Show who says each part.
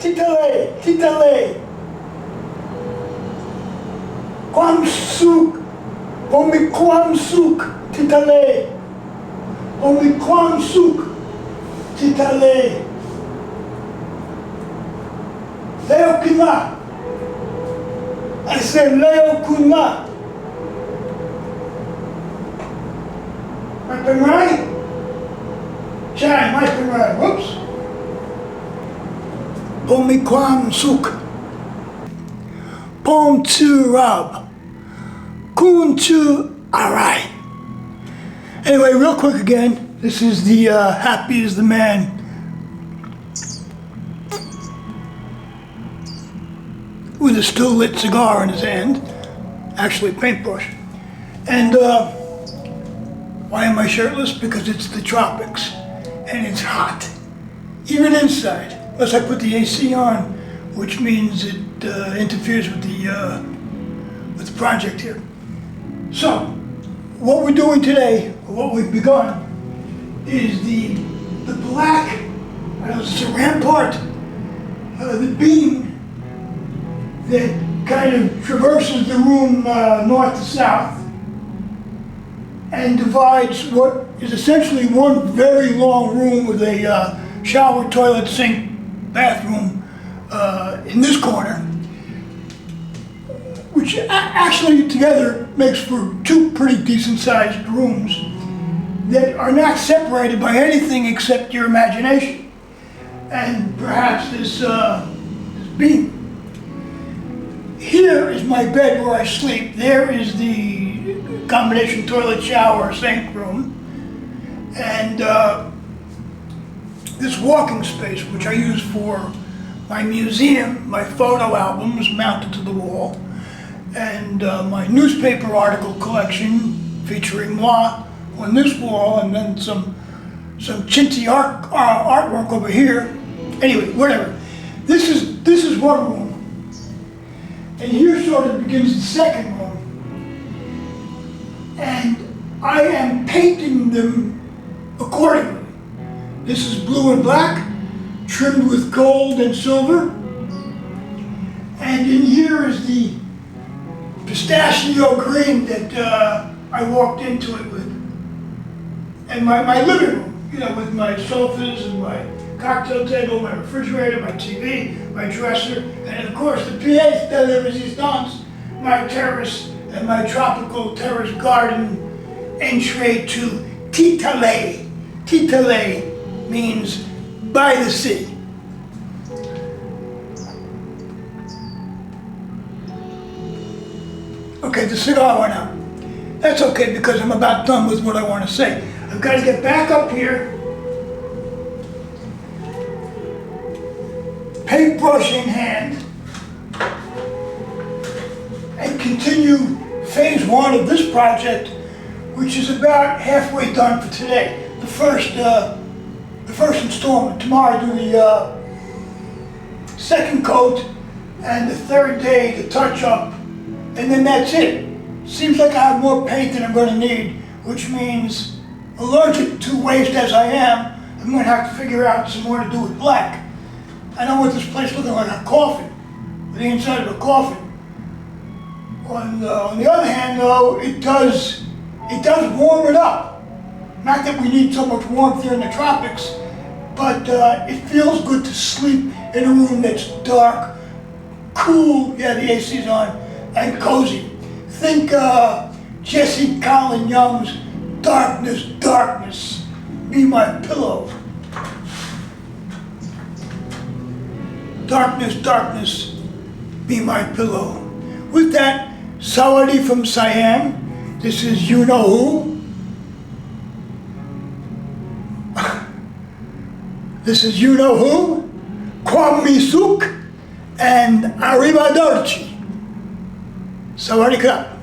Speaker 1: titale. Quam suk, quam suk, titale. Quam suk, titale. Leo kuna. I said Leo kuna. Might be right. Chai, might be right. Whoops. Quam suk. Pom tu rab. Kun tu arai. Anyway, real quick again. This is the Happy is the Man. With a still lit cigar in his hand. Actually, paintbrush. And why am I shirtless? Because it's the tropics. And it's hot. Even inside. Unless I put the AC on, which means it interferes with the project here. So, what we're doing today, or what we've begun, is the black, it's a rampart, the beam that kind of traverses the room north to south and divides what is essentially one very long room with a shower, toilet, sink, bathroom in this corner, which actually together makes for two pretty decent sized rooms that are not separated by anything except your imagination and perhaps this beam. Here is my bed where I sleep. There is the combination toilet, shower, sink room. And this walking space, which I use for my museum, my photo albums mounted to the wall, and my newspaper article collection featuring moi on this wall, and then some chintzy artwork over here. Anyway, whatever. This is one room. And here sort of begins the second room. And I am painting them accordingly. This is blue and black, trimmed with gold and silver. And in here is the pistachio green that I walked into it with. And my living room, with my sofas and my cocktail table, my refrigerator, my TV, my dresser, and of course the pièce de la résistance, my terrace and my tropical terrace garden entree to Titale. Titale means by the sea. Okay, the cigar went out. That's okay because I'm about done with what I want to say. I've got to get back up here, paintbrush in hand, and continue phase one of this project, which is about halfway done for today. The first installment. Tomorrow I do the second coat, and the third day the touch-up, and then that's it. Seems like I have more paint than I'm going to need, which means, allergic to waste as I am, I'm going to have to figure out some more to do with black. I don't want this place looking like a coffin, the inside of a coffin. On the other hand, though, it does warm it up. Not that we need so much warmth here in the tropics, but it feels good to sleep in a room that's dark, cool, yeah, the AC's on, and cozy. Think Jesse Colin Young's Darkness, Darkness, Be My Pillow. Darkness, darkness, be my pillow. With that, Sawadee from Siam. This is You Know Who. This is You Know Who, Kwame Suk, and Arrivederci. Sawadee Krap.